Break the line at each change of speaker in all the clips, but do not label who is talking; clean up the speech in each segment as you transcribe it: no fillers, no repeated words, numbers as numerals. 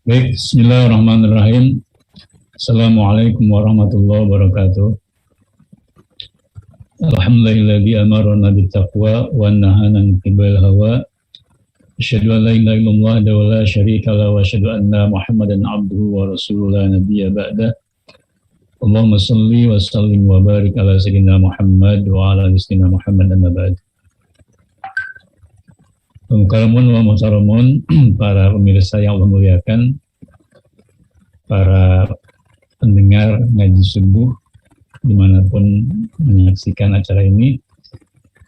Baik, bismillahirrahmanirrahim. Assalamualaikum warahmatullahi wabarakatuh. Alhamdulilladzi amarna bittaqwa wa nahana 'anil hawa. Asyhadu an la ilaha illallah wa la syarika lahu wa asyhadu anna Muhammadan 'abduhu wa rasuluhu la nabiyya ba'da. Allahumma shalli wa sallim wa barik ala sayyidina Muhammad wa ala sayyidina Muhammad amma ba'd. Mukarramun wa muhtaramun, para pemirsa yang Allah muliakan, para pendengar ngaji subuh dimanapun menyaksikan acara ini.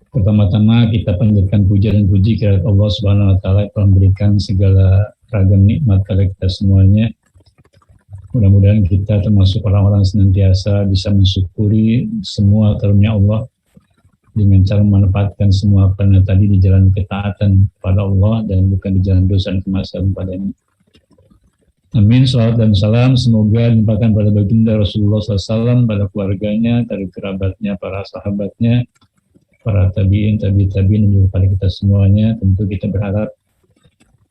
Pertama-tama kita panjatkan puja dan puji kehadirat Allah Subhanahu wa taala yang telah memberikan segala ragam nikmat kepada kita semuanya. Mudah-mudahan kita termasuk orang-orang senantiasa bisa mensyukuri semua karunia Allah dengan cara memanfaatkan semua apa yang tadi di jalan ketaatan kepada Allah dan bukan di jalan dosa dan kemaksiatan padanya. Amin. Salawat dan salam semoga dilimpahkan pada baginda Rasulullah SAW, pada keluarganya, dari kerabatnya, para sahabatnya, para tabiin, tabi'in, dan juga pada kita semuanya. Tentu kita berharap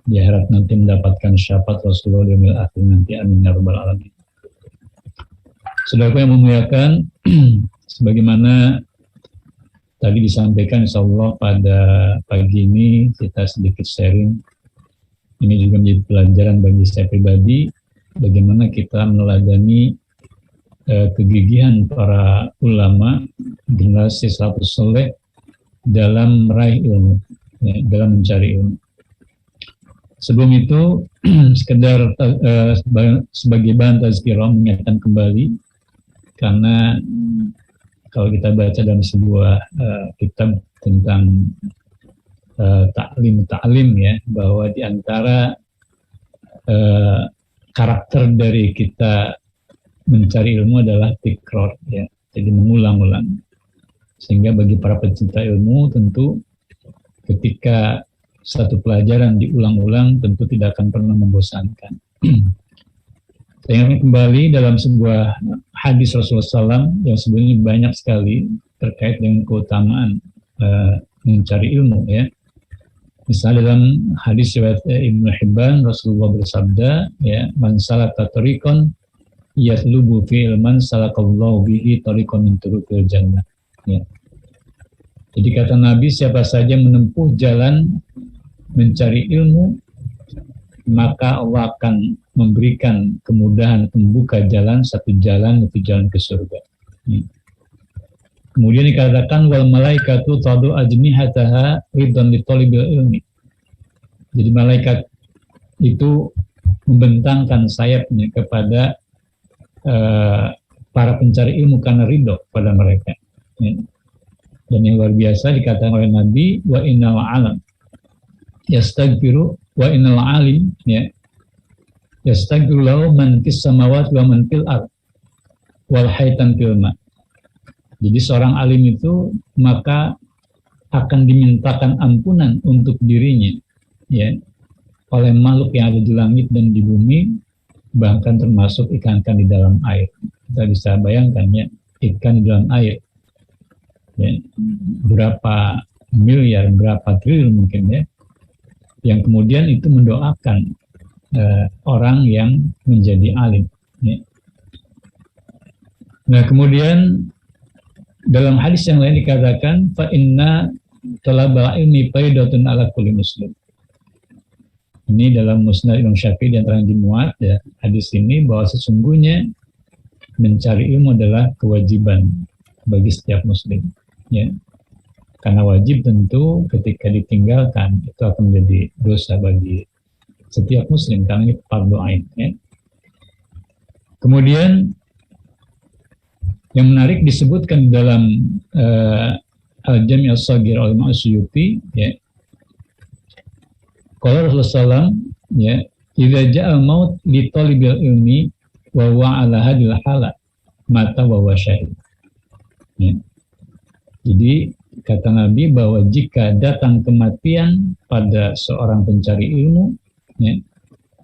di akhirat nanti mendapatkan syafaat Rasulullah di yaumil akhir nanti. Amin ya rabbal alamin. Saudaraku yang memuliakan, sebagaimana tadi disampaikan, insyaallah pada pagi ini kita sedikit sharing. Ini juga menjadi pelajaran bagi saya pribadi, bagaimana kita meneladani kegigihan para ulama generasi salafus saleh dalam meraih ilmu, ya, dalam mencari ilmu. Sebelum itu, sekedar sebagai bahan tazkirah mengingatkan kembali, karena kalau kita baca dalam sebuah kitab tentang ta'lim ya, bahwa di antara karakter dari kita mencari ilmu adalah tikror ya, jadi mengulang-ulang. Sehingga bagi para pecinta ilmu tentu ketika satu pelajaran diulang-ulang tentu tidak akan pernah membosankan. Saya ingin kembali dalam sebuah hadis Rasulullah SAW yang sebenarnya banyak sekali terkait dengan keutamaan mencari ilmu ya. Misalnya dalam hadis riwayat Ibnu Hibban, Rasulullah bersabda ya, man salaka tariqan yatlubu fi ilman salakallahu bihi tariqan min turuqil jannah ya. Jadi kata Nabi, siapa saja menempuh jalan mencari ilmu, maka Allah akan memberikan kemudahan membuka jalan, satu jalan itu jalan ke surga. Kemudian dikatakan wal malaikatu tadu ajnihataha riddan li talibil ilmi. Jadi malaikat itu membentangkan sayapnya kepada para pencari ilmu karena ridho pada mereka. Dan yang luar biasa dikatakan oleh Nabi, wa innal alam yastaghfiru wa innal alim ya yastaghfiru lahu man fis samawati wa man fil ard wal haitan fil ma. Jadi seorang alim itu maka akan dimintakan ampunan untuk dirinya ya oleh makhluk yang ada di langit dan di bumi, bahkan termasuk ikan-ikan di dalam air. Kita bisa bayangkan ya, ikan di dalam air ya, berapa miliar, berapa triliun mungkin ya, yang kemudian itu mendoakan orang yang menjadi alim ya. Nah kemudian dalam hadis yang lain dikatakan fa inna talabal ilmi faidatun ala kulli muslim. Ini dalam Musnad Imam Syafi'i di antara yang dimuat ya, hadis ini bahwa sesungguhnya mencari ilmu adalah kewajiban bagi setiap muslim ya. Karena wajib tentu ketika ditinggalkan itu akan menjadi dosa bagi setiap muslim karena ini fardhu ain ya. Kemudian yang menarik disebutkan dalam Al-Jami' As-Shaghir oleh Imam As-Suyuti ya. Qala Rasulullah ya, idza ja'a al-maut li talibil ilmi wa huwa ala hadil hala mata wa huwa syahid. Ya. Jadi kata Nabi bahwa jika datang kematian pada seorang pencari ilmu ya,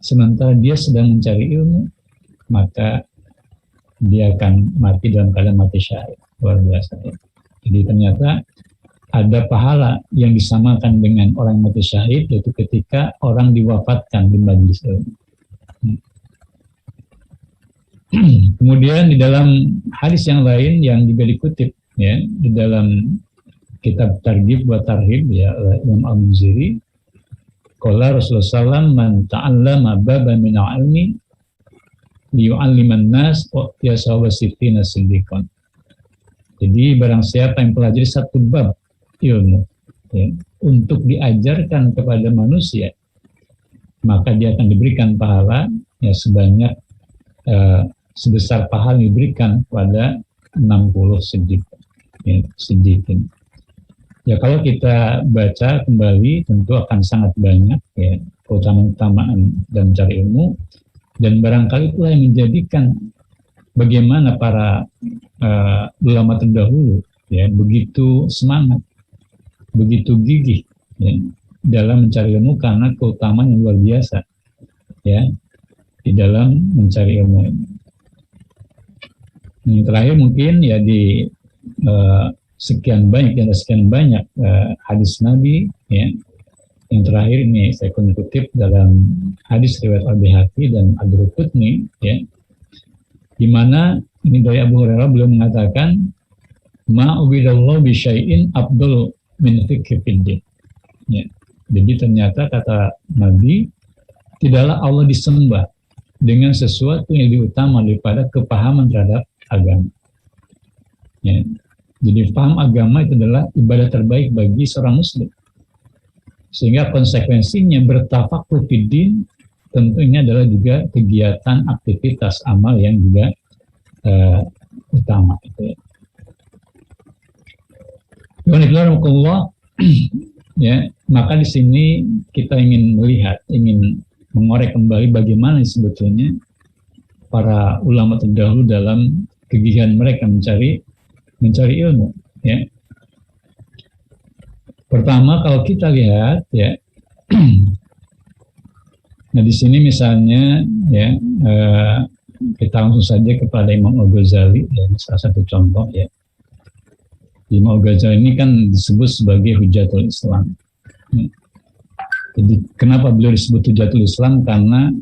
sementara dia sedang mencari ilmu, maka dia akan mati dalam keadaan mati syahid. Luar biasa ya. Jadi ternyata ada pahala yang disamakan dengan orang mati syahid, yaitu ketika orang diwafatkan di majelis ilmu. Kemudian di dalam hadis yang lain yang juga dikutip ya di dalam kitab Targhib wa Tarhib ya Imam Al-Muziri, qala Rasulullah SAW, man ta'allama baban min al-ilmi liyu'alliman nas wa yasawa sittina siddiqan. Jadi barang siapa yang pelajari satu bab ilmu ya, untuk diajarkan kepada manusia, maka dia akan diberikan pahala ya sebanyak sebesar pahala yang diberikan kepada 60 siddiqin. Ya kalau kita baca kembali tentu akan sangat banyak ya keutamaan dan mencari ilmu, dan barangkali itulah yang menjadikan bagaimana para ulama terdahulu ya begitu semangat, begitu gigih ya, dalam mencari ilmu karena keutamaan yang luar biasa ya di dalam mencari ilmu. Yang terakhir mungkin ya di sekian banyak hadis Nabi ya. Yang terakhir ini saya kutip dalam hadis riwayat Al-Baihaqi dan Ad-Darqutni ya, di mana ini dari Abu Hurairah beliau mengatakan ma ubidallahu bi syai'in afdal min fiqhi fiddin ya. Jadi ternyata kata Nabi, tidaklah Allah disembah dengan sesuatu yang lebih utama daripada kepahaman terhadap agama ya. Jadi paham agama itu adalah ibadah terbaik bagi seorang muslim. Sehingga konsekuensinya bertafakuh fiddin tentunya adalah juga kegiatan aktivitas amal yang juga utama itu ya. Ya, maka di sini kita ingin melihat, ingin mengorek kembali bagaimana sebetulnya para ulama terdahulu dalam kegigihan mereka mencari ilmu ya. Pertama kalau kita lihat ya nah di sini misalnya ya kita langsung saja kepada Imam Al-Ghazali ya, salah satu contoh ya. Imam Al-Ghazali ini kan disebut sebagai Hujatul Islam ya. Jadi kenapa beliau disebut Hujatul Islam? Karena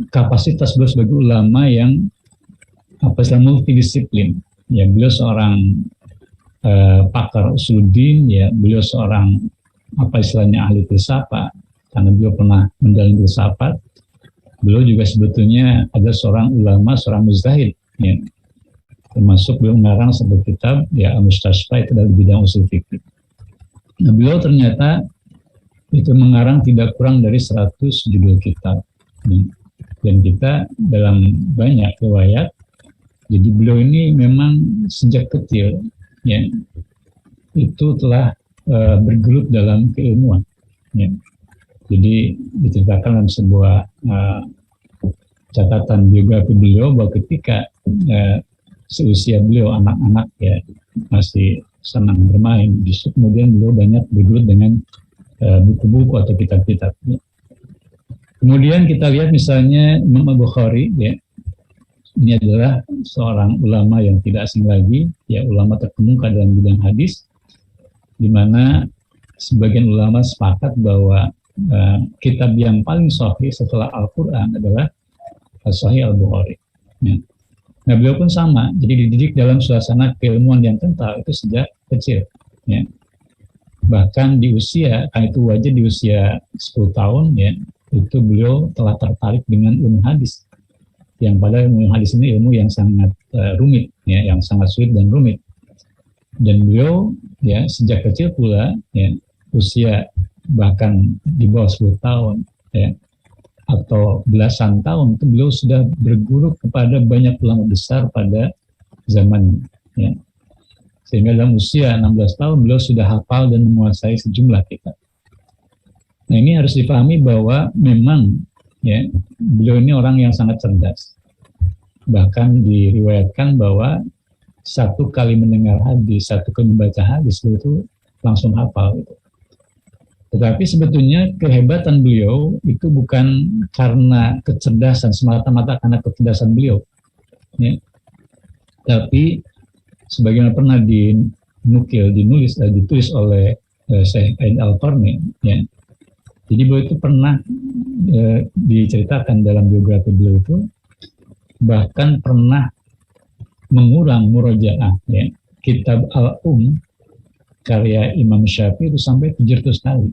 kapasitas beliau sebagai ulama yang multidisiplin ya. Beliau seorang pakar usuluddin ya, beliau seorang ahli filsafat karena beliau pernah menjalani filsafat. Beliau juga sebetulnya ada seorang ulama, seorang mujtahid ya. Termasuk beliau mengarang sebuah kitab ya Al-Mustasfa itu dalam bidang usul fikih. Nah, beliau ternyata itu mengarang tidak kurang dari 100 judul kitab ya. Dan kita dalam banyak riwayat, jadi beliau ini memang sejak kecil ya itu telah bergelut dalam keilmuan ya. Jadi diceritakan dalam sebuah catatan biografi beliau bahwa ketika seusia beliau anak-anak ya masih senang bermain, justru kemudian beliau banyak bergelut dengan buku-buku atau kitab-kitab ya. Kemudian kita lihat misalnya Imam Al-Bukhari ya, ini adalah seorang ulama yang tidak asing lagi, ya ulama terkemuka dalam bidang hadis, di mana sebagian ulama sepakat bahwa kitab yang paling sahih setelah Al-Quran adalah Sahih Al-Bukhari. Ya. Nah beliau pun sama, jadi dididik dalam suasana keilmuan yang kental itu sejak kecil. Ya. Bahkan di usia, kan itu wajar di usia 10 tahun, ya itu beliau telah tertarik dengan ilmu hadis. Yang pada ilmu hadis ini ilmu yang sangat rumit, ya, yang sangat sulit dan rumit. Dan beliau ya sejak kecil pula, ya usia bahkan di bawah 10 tahun, ya atau belasan tahun itu beliau sudah berguru kepada banyak ulama besar pada zamannya. Ya. Sehingga dalam usia 16 tahun beliau sudah hafal dan menguasai sejumlah kitab. Nah ini harus dipahami bahwa memang ya beliau ini orang yang sangat cerdas. Bahkan diriwayatkan bahwa satu kali mendengar hadis, satu kali membaca hadis beliau itu langsung hafal gitu. Tetapi sebetulnya kehebatan beliau itu bukan karena kecerdasan, semata-mata karena kecerdasan beliau. Ya. Tapi sebagaimana pernah ditulis oleh Syekh Ain Al-Qarni, ya. Jadi beliau itu pernah diceritakan dalam biografi beliau itu, bahkan pernah mengulang murojaah ya kitab karya Imam Syafi'i itu sampai 700 kali.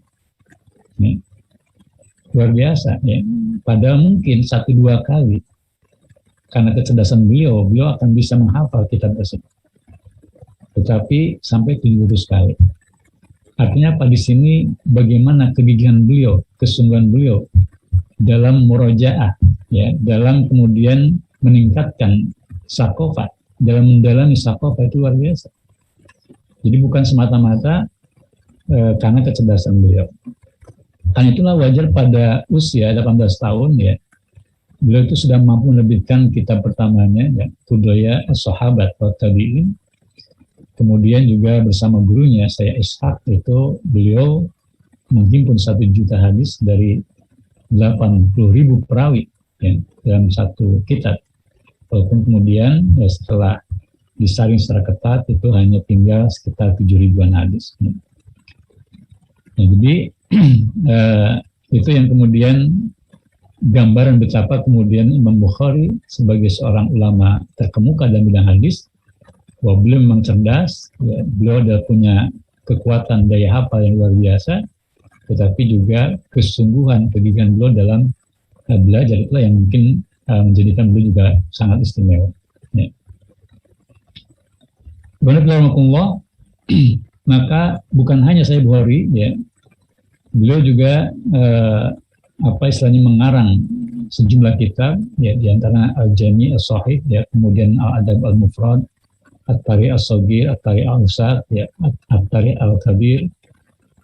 Ya. Luar biasa ya. Padahal mungkin 1-2 kali karena kecerdasan beliau akan bisa menghafal kitab tersebut. Tetapi sampai 700 kali. Artinya apa di sini, bagaimana kegigihan beliau, kesungguhan beliau dalam murojaah ya, dalam kemudian meningkatkan sakofat, dalam mendalami sakofat itu luar biasa. Jadi bukan semata-mata karena kecerdasan beliau. Karena itulah wajar pada usia 18 tahun ya, beliau itu sudah mampu menerbitkan kitab pertamanya ya, Qudaya As-Sahabat wa Tabi'in. Kemudian juga bersama gurunya saya Ishaq itu beliau menghimpun 1 juta hadis dari 80.000 perawi ya, dalam satu kitab. Walaupun kemudian ya, setelah disaring secara ketat itu hanya tinggal sekitar 7.000-an hadis. Ya. Nah, jadi itu yang kemudian gambaran betapa kemudian Imam Bukhari sebagai seorang ulama terkemuka dalam bidang hadis, bahwa beliau memang cerdas, ya, beliau ada punya kekuatan daya hafal yang luar biasa, tetapi juga kesungguhan kegigihan beliau dalam belajar itulah yang mungkin menjadikan beliau juga sangat istimewa. Ya. Barakallahu maka bukan hanya saya Bukhari, ya, beliau juga istilahnya mengarang sejumlah kitab, ya, diantara Al-Jami' As-Sahih, ya, kemudian Al-Adab Al-Mufrad, At-Tari' As-Saghir, At-Tari' Al-Awsat, ya, At-Tari' Al-Kabir,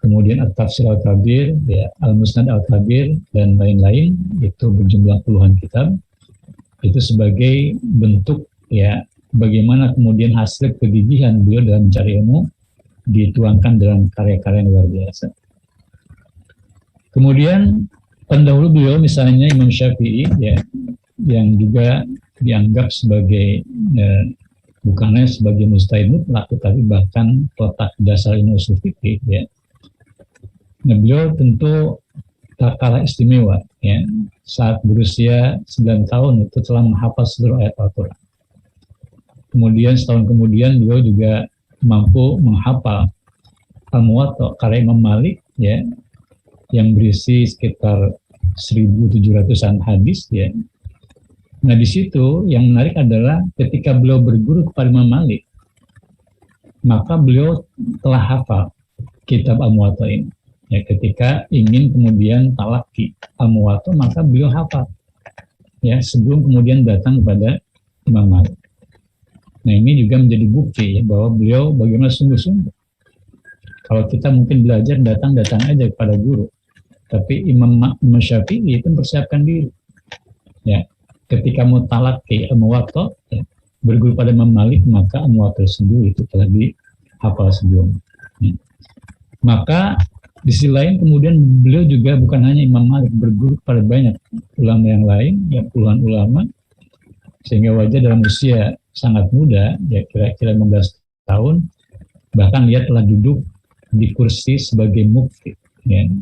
kemudian At-Tafsir Al-Kabir, ya, Al-Musnad Al-Kabir, dan lain-lain, itu berjumlah puluhan kitab. Itu sebagai bentuk ya bagaimana kemudian hasil kegigihan beliau dalam mencari ilmu dituangkan dalam karya-karya yang luar biasa. Kemudian pendahulu beliau misalnya Imam Syafi'i ya, yang juga dianggap sebagai bukannya sebagai mujtahid mutlak, tetapi bahkan kotak dasar ilmu ushul fikih ya. Nah, beliau tentu tak kalah istimewa ya, saat berusia 9 tahun itu telah menghafal seluruh ayat Al-Quran. Kemudian setahun kemudian beliau juga mampu menghafal Al-Muwatta karya Imam Malik ya, yang berisi sekitar 1.700-an hadis ya. Nah, di situ yang menarik adalah ketika beliau berguru kepada Imam Malik, maka beliau telah hafal kitab Al-Muwatta ini. Ya, ketika ingin kemudian talaki Al-Muwatta, maka beliau hafal ya sebelum kemudian datang kepada Imam Malik. Nah, ini juga menjadi bukti ya, bahwa beliau bagaimana sungguh-sungguh. Kalau kita mungkin belajar datang aja kepada guru, tapi Imam Syafi'i itu mempersiapkan diri ya, ketika mau talaki Al-Muwatta ya, berguru pada Imam Malik, maka Al-Muwatta tersebut itu telah dihafal sebelumnya ya. Maka di sisi lain kemudian beliau juga bukan hanya Imam Malik, berguru pada banyak ulama yang lain, ya, puluhan ulama, sehingga wajar dalam usia sangat muda, ya kira-kira 15 tahun, bahkan dia telah duduk di kursi sebagai mufti, ya,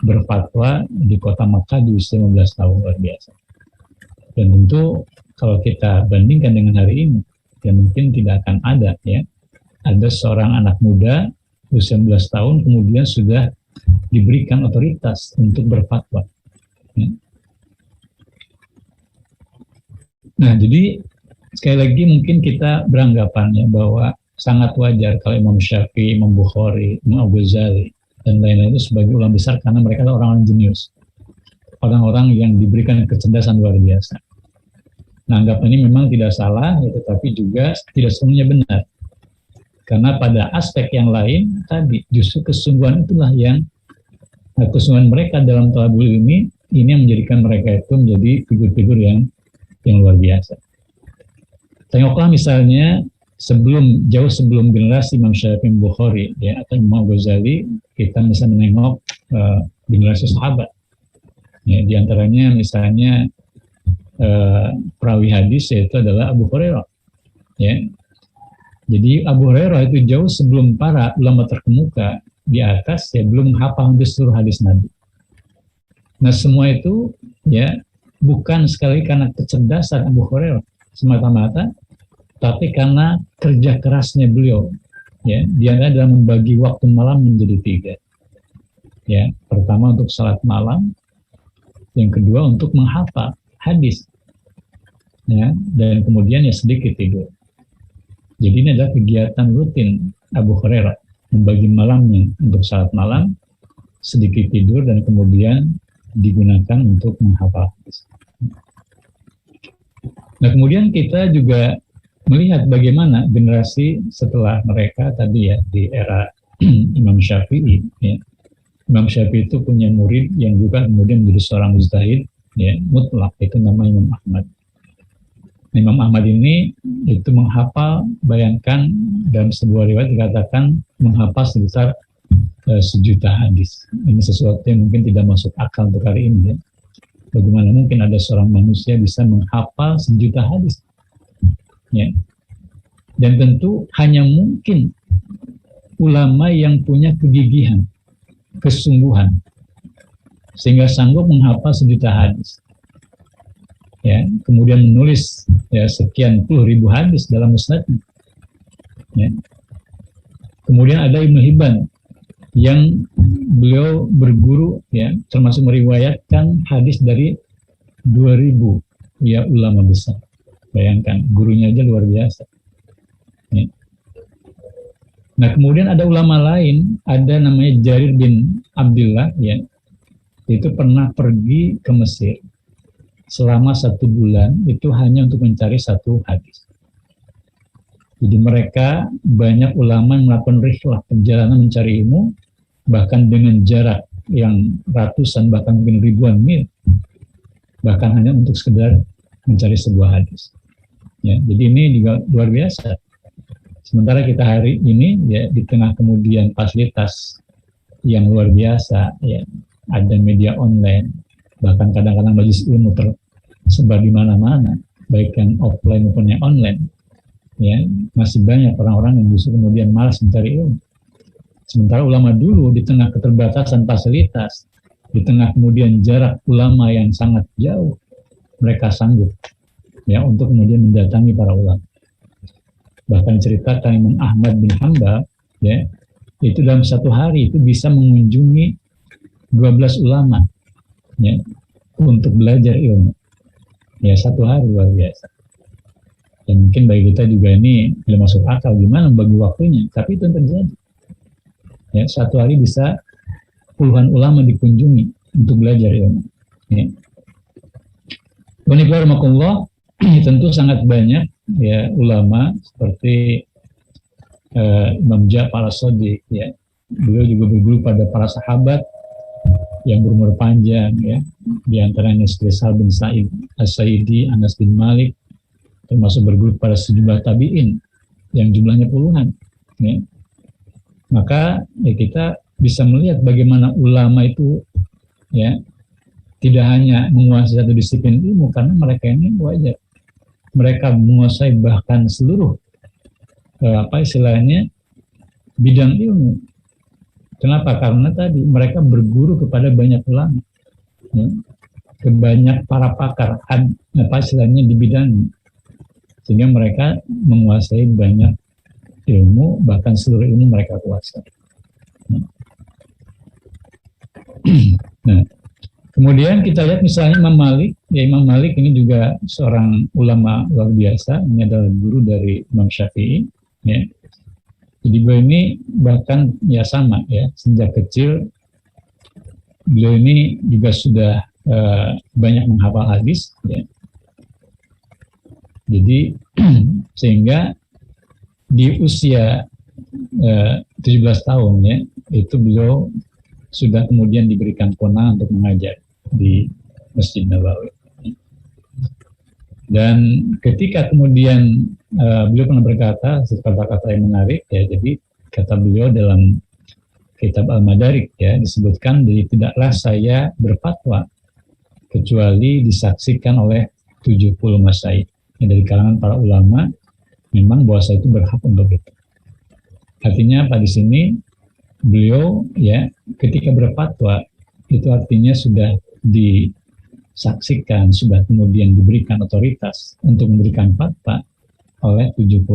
berfatwa di kota Makkah di usia 15 tahun, luar biasa. Dan tentu kalau kita bandingkan dengan hari ini, ya mungkin tidak akan ada seorang anak muda usia 11 tahun kemudian sudah diberikan otoritas untuk berfatwa. Ya. Nah, jadi sekali lagi mungkin kita beranggapan ya bahwa sangat wajar kalau Imam Syafi'i, Imam Bukhari, Imam Ghazali dan lain-lain itu sebagai ulama besar karena mereka adalah orang-orang jenius, orang-orang yang diberikan kecerdasan luar biasa. Nah, anggapan ini memang tidak salah, ya, tetapi juga tidak semuanya benar. Karena pada aspek yang lain tadi justru kesungguhan itulah yang kesungguhan mereka dalam thalabul ilmi ini yang menjadikan mereka itu menjadi figur-figur yang luar biasa. Tengoklah misalnya jauh sebelum generasi Imam Syafi'i, Bukhari ya, atau Imam Ghazali, kita bisa menengok generasi sahabat. Ya, di antaranya misalnya perawi hadis yaitu adalah Abu Hurairah. Ya. Jadi Abu Hurairah itu jauh sebelum para ulama terkemuka di atas ya belum menghafal hampir seluruh hadis Nabi. Nah, semua itu ya bukan sekali karena kecerdasan Abu Hurairah semata-mata, tapi karena kerja kerasnya beliau. Ya, dia dalam membagi waktu malam menjadi 3. Ya, pertama untuk salat malam, yang kedua untuk menghafal hadis, ya, dan kemudian ya sedikit tidur. Jadi ini adalah kegiatan rutin Abu Hurairah, membagi malamnya untuk salat malam, sedikit tidur, dan kemudian digunakan untuk menghafal hadis. Nah, kemudian kita juga melihat bagaimana generasi setelah mereka tadi ya, di era Imam Syafi'i. Ya. Imam Syafi'i itu punya murid yang juga kemudian menjadi seorang mujtahid, ya, mutlak, itu namanya Imam Ahmad. Imam Ahmad ini itu menghafal, bayangkan dalam sebuah riwayat dikatakan menghafal sebesar 1.000.000 hadis. Ini sesuatu yang mungkin tidak masuk akal untuk hari ini. Ya. Bagaimana mungkin ada seorang manusia bisa menghafal 1.000.000 hadis? Ya. Dan tentu hanya mungkin ulama yang punya kegigihan, kesungguhan, sehingga sanggup menghafal 1.000.000 hadis. Ya, kemudian menulis ya sekian puluh ribu hadis dalam musnadnya. Ya. Kemudian ada Ibnu Hibban yang beliau berguru, ya, termasuk meriwayatkan hadis dari 2.000 ya ulama besar. Bayangkan, gurunya aja luar biasa. Ya. Nah, kemudian ada ulama lain, ada namanya Jarir bin Abdullah, ya, itu pernah pergi ke Mesir selama 1 bulan, itu hanya untuk mencari 1 hadis. Jadi mereka banyak ulama yang melakukan rihlah, perjalanan mencari ilmu, bahkan dengan jarak yang ratusan, bahkan mungkin ribuan mil, bahkan hanya untuk sekedar mencari sebuah hadis. Ya, jadi ini juga luar biasa. Sementara kita hari ini ya di tengah kemudian fasilitas yang luar biasa, ya, ada media online, bahkan kadang-kadang majelis ilmu tersebar di mana-mana, baik yang offline maupun yang online. Ya, masih banyak orang-orang yang justru kemudian malas mencari ilmu. Sementara ulama dulu di tengah keterbatasan fasilitas, di tengah kemudian jarak ulama yang sangat jauh, mereka sanggup ya untuk kemudian mendatangi para ulama. Bahkan ceritakan Imam Ahmad bin Hanbal, ya, itu dalam 1 hari itu bisa mengunjungi 12 ulama, ya, untuk belajar ilmu. Ya, 1 hari luar biasa. Dan mungkin bagi kita juga ini belum masuk akal gimana bagi waktunya, tapi itu terjadi. Ya, 1 hari bisa puluhan ulama dikunjungi untuk belajar ilmu. Ya. Bismillahirrahmanirrahim. Tentu sangat banyak ya ulama seperti Imam Ja'far as-Shadiq, ya. Beliau juga berguru pada para sahabat yang berumur panjang, ya. Di antaranya seperti Sa'ad bin Sa'id as-Sa'idi, Anas bin Malik, termasuk berguru pada sejumlah tabi'in yang jumlahnya puluhan. Ya. Maka ya kita bisa melihat bagaimana ulama itu ya tidak hanya menguasai satu disiplin ilmu, karena mereka ini wajar mereka menguasai bahkan seluruh bidang ilmu. Kenapa? Karena tadi mereka berguru kepada banyak ulama, ya, ke banyak para pakar di bidangnya, sehingga mereka menguasai banyak ilmu, bahkan seluruh ilmu mereka kuasai. Nah, kemudian kita lihat misalnya Imam Malik. Ya, Imam Malik ini juga seorang ulama luar biasa. Ini adalah guru dari Imam Syafi'i. Ya. Jadi beliau ini bahkan ya sama ya, sejak kecil beliau ini juga sudah banyak menghafal hadis. Ya. Jadi sehingga di usia 17 tahun ya, itu beliau sudah kemudian diberikan kewenangan untuk mengajar di Masjid Nabawi. Dan ketika kemudian beliau pernah berkata kata-kata yang menarik, ya. Jadi kata beliau dalam kitab Al-Madarik, ya, disebutkan, jadi tidaklah saya berfatwa kecuali disaksikan oleh 70 masyaikh dari kalangan para ulama, memang bahwa saya itu berhak untuk itu. Artinya apa di sini? Beliau ya ketika berfatwa itu artinya sudah disaksikan, sudah kemudian diberikan otoritas untuk memberikan fatwa oleh 70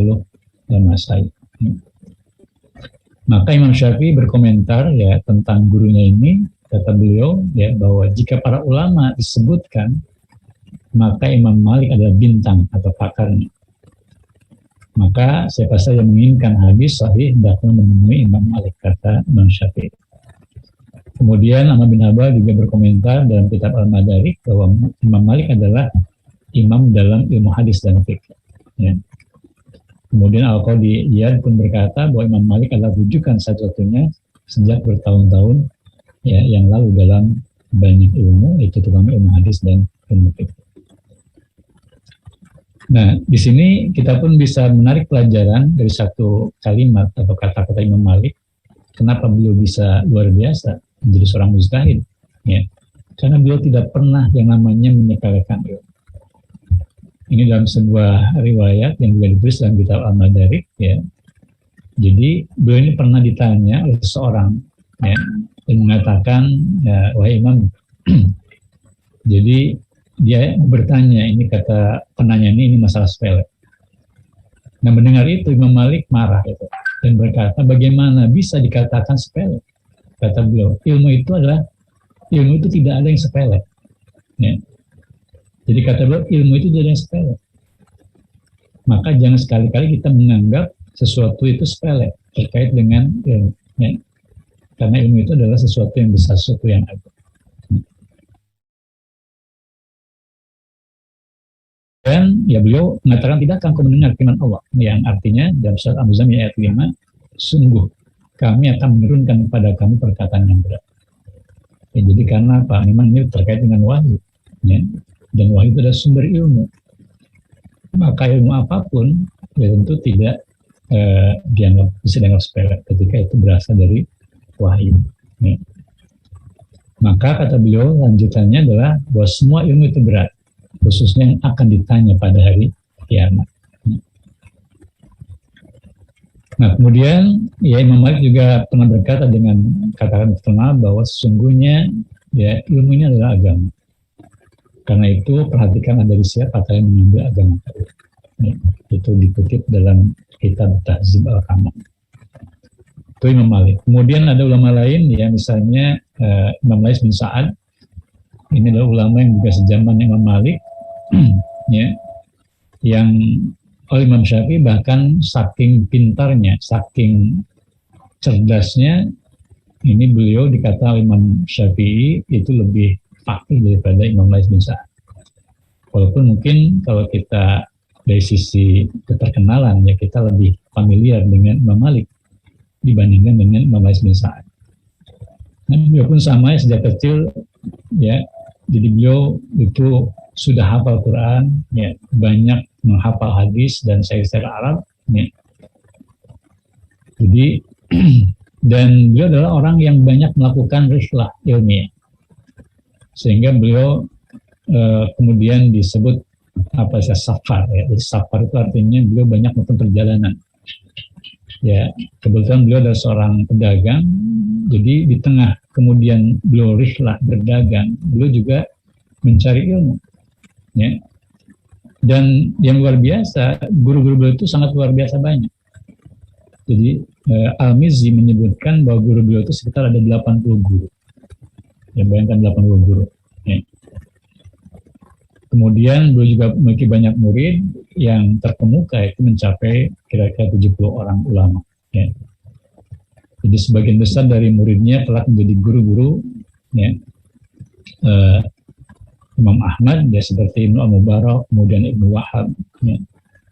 masyayikh. Maka Imam Syafi'i berkomentar ya tentang gurunya ini, kata beliau ya bahwa jika para ulama disebutkan, maka Imam Malik adalah bintang atau pakarnya. Maka siapa saja menginginkan hadis sahih hendaknya menemui Imam Malik, kata Imam Syafi'i. Kemudian Ahmad bin Hanbal juga berkomentar dalam kitab Al-Madarik bahwa Imam Malik adalah imam dalam ilmu hadis dan fikih. Ya. Kemudian Al-Qadhi Iyad pun berkata bahwa Imam Malik adalah rujukan satu-satunya sejak bertahun-tahun ya yang lalu dalam banyak ilmu, itu terutama ilmu hadis dan ilmu fikih. Nah, di sini kita pun bisa menarik pelajaran dari satu kalimat atau kata-kata Imam Malik. Kenapa beliau bisa luar biasa menjadi seorang mujtahid? Ya, karena beliau tidak pernah yang namanya menyepelekan ilmu. Ini dalam sebuah riwayat yang juga ditulis dalam kitab Al-Madarik. Ya. Jadi beliau ini pernah ditanya oleh seseorang ya, yang mengatakan, ya, wahai Imam, jadi dia bertanya, ini kata penanya ini masalah sepele. Nah, mendengar itu Imam Malik marah itu dan berkata, bagaimana bisa dikatakan sepele? Kata beliau, ilmu itu tidak ada yang sepele. Ya. Jadi kata beliau, ilmu itu tidak ada yang sepele. Maka jangan sekali-kali kita menganggap sesuatu itu sepele terkait dengan ilmu. Ya. Karena ilmu itu adalah sesuatu yang besar, sesuatu yang agung. Dan ya beliau mengatakan, tidak akan kau mendengar firman Allah, yang artinya dalam surat Al-Muzammil ayat 5, sungguh kami akan menurunkan kepada kamu perkataan yang berat. Ya, jadi karena apa? Memang ini terkait dengan wahyu, ya. Dan wahyu itu adalah sumber ilmu. Maka ilmu apapun ya tentu tidak bisa dianggap sepele ketika itu berasal dari wahyu. Ya. Maka kata beliau lanjutannya adalah bahwa semua ilmu itu berat, khususnya yang akan ditanya pada hari kiamat. Nah, kemudian ya Imam Malik juga pernah berkata dengan kata-kata terkenal bahwa sesungguhnya ya ilmu ini adalah agama. Karena itu perhatikan dari siapa kalian mengambil agama kalian. Ya, itu dikutip dalam kitab Tahzib Al-Kamal. Itu Imam Malik. Kemudian ada ulama lain ya, misalnya Imam Lais bin Sa'ad. Ini adalah ulama yang juga sejaman Imam Malik, ya, yang oleh Imam Syafi'i bahkan saking pintarnya, saking cerdasnya, ini beliau dikata Imam Syafi'i itu lebih fakih daripada Imam Lais bin Sa'ad. Walaupun mungkin kalau kita dari sisi keterkenalan ya kita lebih familiar dengan Imam Malik dibandingkan dengan Imam Lais bin Sa'ad. Nah, beliau pun sama ya, sejak kecil ya. Jadi beliau itu sudah hafal Quran, ya, banyak menghafal hadis dan syair-syair Arab. Ya. Jadi dan beliau adalah orang yang banyak melakukan rihlah ilmiah, sehingga beliau kemudian disebut safar. Ya. Jadi safar itu artinya beliau banyak melakukan perjalanan. Ya, kebetulan beliau adalah seorang pedagang, jadi di tengah kemudian beliau rihlah berdagang, beliau juga mencari ilmu. Ya. Dan yang luar biasa, guru-guru beliau itu sangat luar biasa banyak. Jadi Al-Mizzi menyebutkan bahwa guru beliau itu sekitar ada 80 guru. Ya, bayangkan 80 guru. Ya. Kemudian beliau juga memiliki banyak murid yang terkemuka itu mencapai kira-kira 70 orang ulama. Ya. Jadi sebagian besar dari muridnya telah menjadi guru-guru ya, Imam Ahmad ya, seperti Ibnu Al-Mubarak, kemudian Ibnu Wahab. Ya.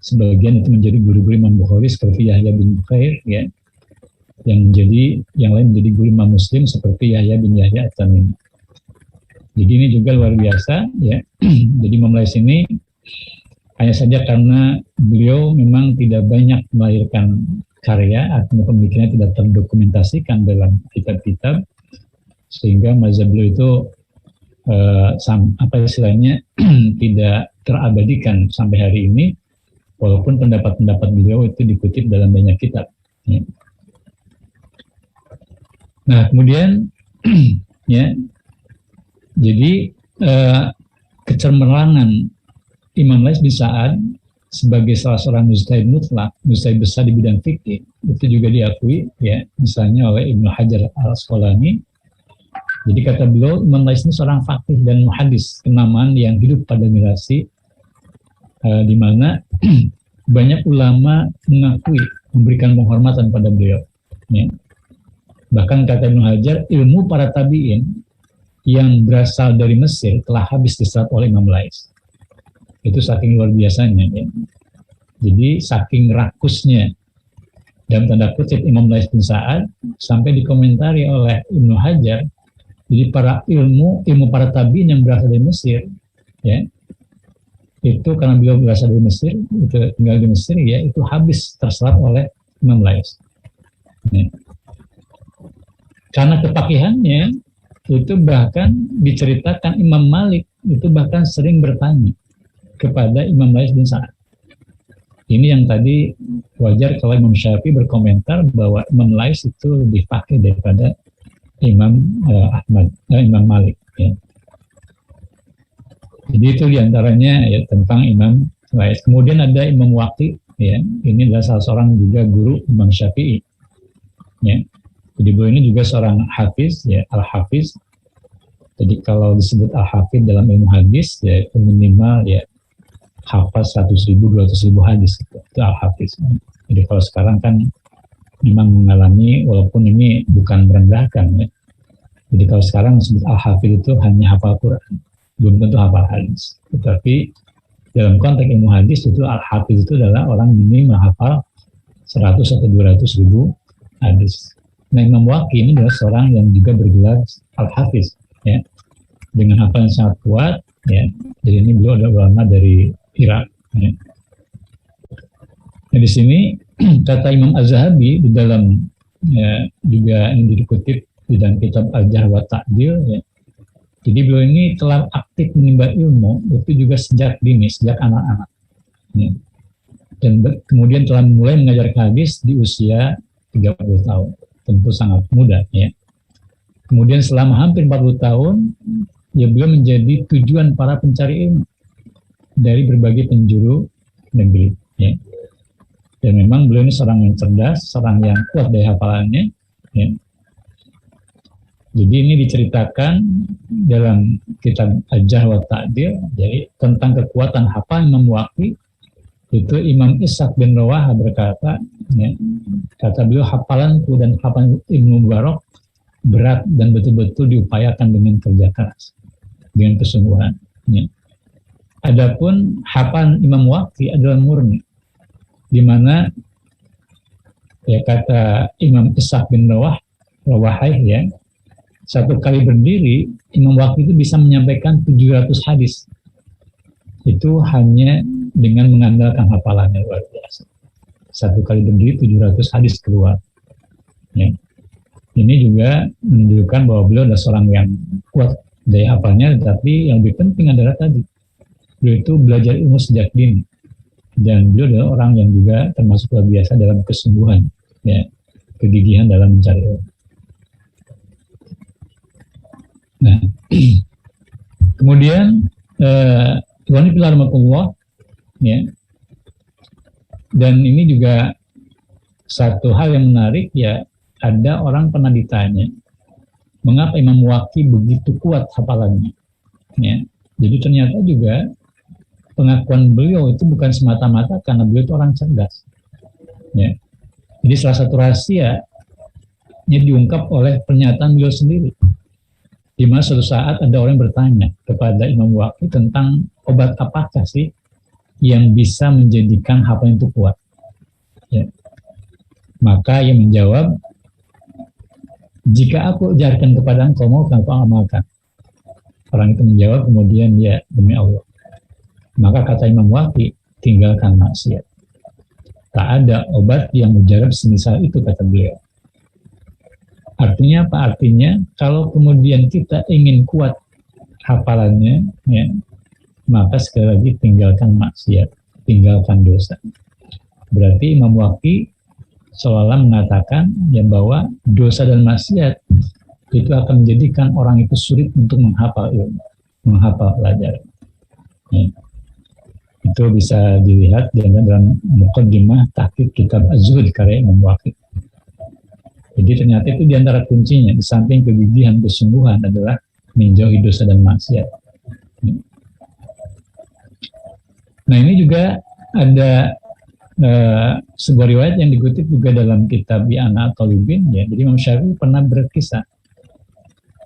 Sebagian itu menjadi guru-guru Imam Bukhari seperti Yahya bin Bukhair, ya. Yang lain menjadi guru Imam Muslim seperti Yahya bin Yahya At-Tamimi. Jadi ini juga luar biasa ya. Jadi Imam Lais ini hanya saja karena beliau memang tidak banyak melahirkan karya, artinya pemikirannya tidak terdokumentasikan dalam kitab-kitab, sehingga mazhab beliau itu tidak terabadikan sampai hari ini, walaupun pendapat-pendapat beliau itu dikutip dalam banyak kitab. Ya. Nah kemudian ya. Jadi kecermerangan Imam Lais bin Sa'ad sebagai salah seorang mujtahid mutlak, mujtahid besar di bidang fikih, itu juga diakui ya, misalnya oleh Ibnu Hajar Al-Asqalani. Jadi kata beliau, Imam Lais ini seorang faqih dan muhaddis, kenamaan yang hidup pada generasi di mana banyak ulama mengakui, memberikan penghormatan pada beliau. Ya. Bahkan kata Ibnu Hajar, ilmu para tabi'in yang berasal dari Mesir telah habis diserap oleh Imam Lais. Itu saking luar biasanya. Ya. Jadi saking rakusnya dalam tanda kutip Imam Lais bin Sa'ad sampai dikomentari oleh Ibnu Hajar. Jadi para ilmu para tabi'in yang berasal dari Mesir, ya, itu karena beliau berasal dari Mesir, itu tinggal di Mesir, ya, itu habis terserap oleh Imam Lais. Ya. Karena kepakihannya, itu bahkan diceritakan Imam Malik itu bahkan sering bertanya kepada Imam Lais bin Sa'ad. Ini yang tadi wajar kalau Imam Syafi'i berkomentar bahwa Imam Lais itu lebih fakih daripada Imam Imam Malik. Ya. Jadi itu diantaranya ya tentang Imam Lais. Kemudian ada Imam Waqi, ya, ini adalah salah seorang juga guru Imam Syafi'i. Ya. Jadi beliau ini juga seorang hafiz, ya, al-hafiz. Jadi kalau disebut al-hafiz dalam ilmu hadis, ya itu minimal ya hafaz 100.000, 200.000 hadis, gitu. Itu al-hafiz. Jadi kalau sekarang kan memang mengalami, walaupun ini bukan merendahkan, ya. Jadi kalau sekarang disebut al-hafiz itu hanya hafal Quran, belum tentu hafal hadis. Tetapi dalam konteks ilmu hadis itu al-hafiz itu adalah orang minimal hafal 100 atau 200.000 hadis. Nah, Imam Waqi ini adalah seorang yang juga bergelar al-hafiz, ya, dengan hafalan yang sangat kuat, ya. Jadi ini beliau adalah ulama dari Irak. Ya. Nah, di sini kata Imam Az-Zahabi di dalam, ya, juga ini dikutip di dalam kitab Al-Jarh wa Ta'dil, ya. Jadi beliau ini telah aktif menimba ilmu itu juga sejak dini, sejak anak-anak. Ya. Dan kemudian telah mulai mengajar hadis di usia 30 tahun. Tentu sangat muda, ya. Kemudian selama hampir 40 tahun, ya, beliau menjadi tujuan para pencari ilmu dari berbagai penjuru negeri, ya. Dan memang beliau ini seorang yang cerdas, seorang yang kuat dari hafalannya, ya. Jadi ini diceritakan dalam kitab Al-Jarh wa Ta'dil, jadi tentang kekuatan hafal Imam Waqi. Itu Imam Ishaq bin Rawahah berkata, ya, kata beliau, hafalanku dan hafalan Ibnu Mubarak berat dan betul-betul diupayakan dengan kerja keras, dengan kesungguhan. Ya. Adapun hafalan Imam Waqi adalah murni, di mana, ya, kata Imam Ishaq bin Rawahah, ya, satu kali berdiri Imam Waqi itu bisa menyampaikan 700 hadis. Itu hanya dengan mengandalkan hafalannya, luar biasa. Satu kali berdiri 700 hadis keluar. Ya. Ini juga menunjukkan bahwa beliau adalah seorang yang kuat dari hafalnya, tetapi yang lebih penting adalah tadi, beliau itu belajar ilmu sejak dini. Dan beliau adalah orang yang juga termasuk luar biasa dalam kesungguhan, ya, kegigihan dalam mencari ilmu. Nah, kemudian Tuhan Rahmatullah, ya. Dan ini juga satu hal yang menarik, ya, ada orang pernah ditanya mengapa Imam Waqi begitu kuat hafalannya, ya. Jadi ternyata juga pengakuan beliau itu bukan semata-mata karena beliau itu orang cerdas, ya. Jadi salah satu rahasianya diungkap oleh pernyataan beliau sendiri, di mana suatu saat ada orang yang bertanya kepada Imam Waqi tentang obat apakah sih yang bisa menjadikan hafalan itu kuat, ya. Maka ia menjawab, jika aku ajarkan kepada engkau, mau kau amalkan? Orang itu menjawab kemudian, ya, demi Allah. Maka kata Imam Waqi, tinggalkan maksiat. Tak ada obat yang mujarab semisal itu, kata beliau. Artinya apa? Artinya kalau kemudian kita ingin kuat hafalannya, ya, maka sekali lagi tinggalkan maksiat, tinggalkan dosa. Berarti Imam Waqi seolah mengatakan, ya, bahwa dosa dan maksiat itu akan menjadikan orang itu sulit untuk menghafal ilmu, menghafal pelajaran. Itu bisa dilihat dalam Muqaddimah Tahqiq Kitab Az-Zuhud karya Imam Waqid. Jadi ternyata itu diantara kuncinya, di samping kegigihan kesungguhan adalah menjauhi dosa dan maksiat. Nah ini juga ada sebuah riwayat yang dikutip juga dalam kitab I'anah Talibin, ya. Jadi Imam Syafi'i pernah berkisah.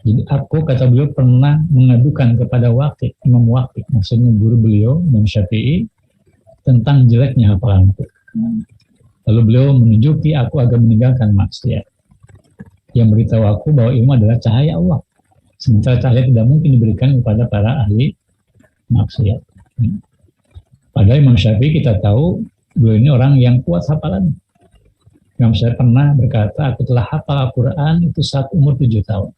Jadi kata beliau pernah mengadukan kepada Waqid, Imam Waqid, maksudnya guru beliau, Imam Syafi'i, tentang jeleknya hafalanku. Lalu beliau menunjuki aku agar meninggalkan maksiat. Yang beritahu aku bahwa ilmu adalah cahaya Allah. Sementara cahaya tidak mungkin diberikan kepada para ahli maksiat. Padahal Imam Syafi'i kita tahu beliau ini orang yang kuat hafalan. Imam Syafi'i pernah berkata, aku telah hafal Al-Quran itu saat umur 7 tahun.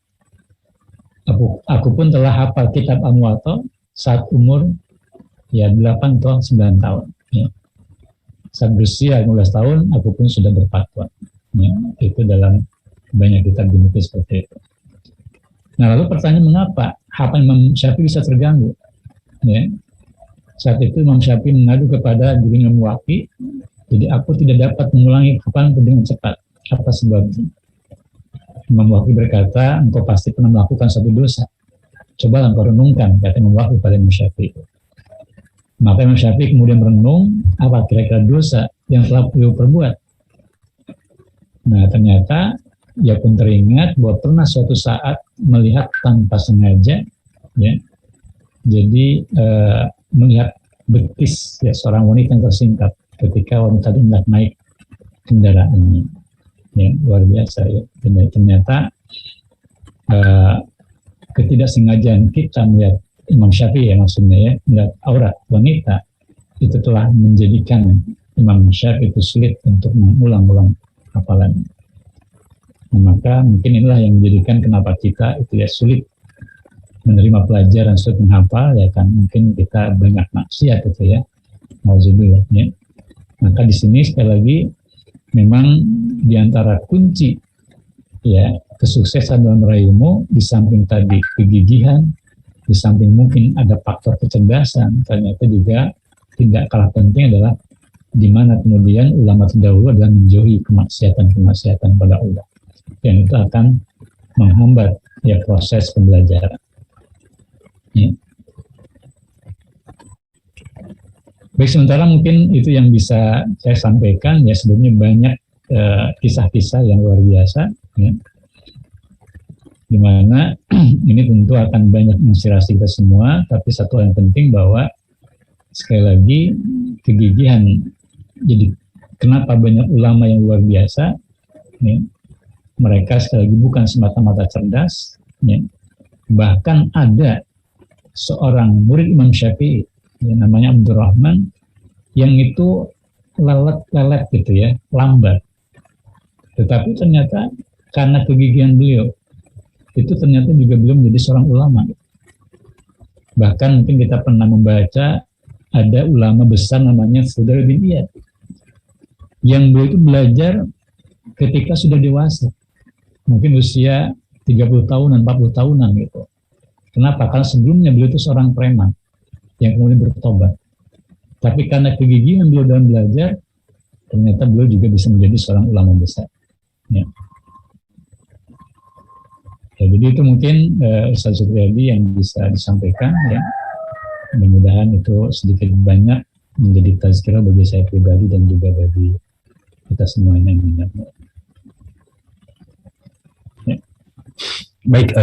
Aku pun telah hafal kitab Al-Muwatta saat umur 8 atau 9 tahun. Ya. Saat berusia 15 tahun, aku pun sudah berfatwa. Ya, itu dalam banyak kitab dinulis seperti itu. Nah, lalu pertanyaan mengapa hafal Imam Syafi'i bisa terganggu? Ya. Saat itu Imam Syafi'i mengadu kepada guru Imam Waqid, jadi aku tidak dapat mengulangi hafalanku dengan cepat. Apa sebabnya? Imam Waqid berkata, engkau pasti pernah melakukan satu dosa. Coba engkau renungkan, kata Imam Waqid pada Imam Syafi'i. Maka Imam Syafi'i kemudian merenung, apa kira-kira dosa yang telah beliau perbuat. Nah ternyata, ia pun teringat bahwa pernah suatu saat melihat tanpa sengaja, ya, jadi melihat betis ya, seorang wanita yang tersingkap ketika wanita itu hendak naik kendaraannya. Ya, luar biasa ya. Ternyata ketidaksengajaan kita melihat Imam Syafi'i ya, maksudnya ya, melihat aurat wanita itu telah menjadikan Imam Syafi'i itu sulit untuk mengulang-ulang hafalan. Maka mungkin inilah yang menjadikan kenapa kita itu ya sulit menerima pelajaran, sulit menghafal, ya kan, mungkin kita banyak maksiat itu ya, nauzubillah ya. Maka di sini sekali lagi memang diantara kunci ya kesuksesan dalam meraih ilmu, di samping tadi kegigihan, di samping mungkin ada faktor kecerdasan, ternyata juga tidak kalah penting adalah di mana kemudian ulama terdahulu adalah menjauhi kemaksiatan pada Allah, yang itu akan menghambat ya proses pembelajaran. Ya. Baik, sementara mungkin itu yang bisa saya sampaikan ya. Sebelumnya banyak kisah-kisah yang luar biasa ya, dimana ini tentu akan banyak menginspirasi kita semua, tapi satu yang penting bahwa sekali lagi kegigihan, jadi kenapa banyak ulama yang luar biasa ya, mereka sekali lagi bukan semata-mata cerdas ya, bahkan ada seorang murid Imam Syafi'i ya, namanya Abdurrahman, yang itu lelet gitu ya, lambat. Tetapi ternyata karena kegigihan beliau, itu ternyata juga belum menjadi seorang ulama. Bahkan mungkin kita pernah membaca ada ulama besar namanya Fudail bin Iyad, yang beliau itu belajar ketika sudah dewasa, mungkin usia 30 tahunan, 40 tahunan gitu. Kenapa? Karena sebelumnya beliau itu seorang preman yang kemudian bertobat. Tapi karena kegigihan beliau dalam belajar, ternyata beliau juga bisa menjadi seorang ulama besar. Ya. Ya, jadi itu mungkin Ustaz Supriyadi yang bisa disampaikan ya. Mudah-mudahan itu sedikit banyak menjadi tazkirah bagi saya pribadi dan juga bagi kita semuanya yang mendengar. Ya.
Baik.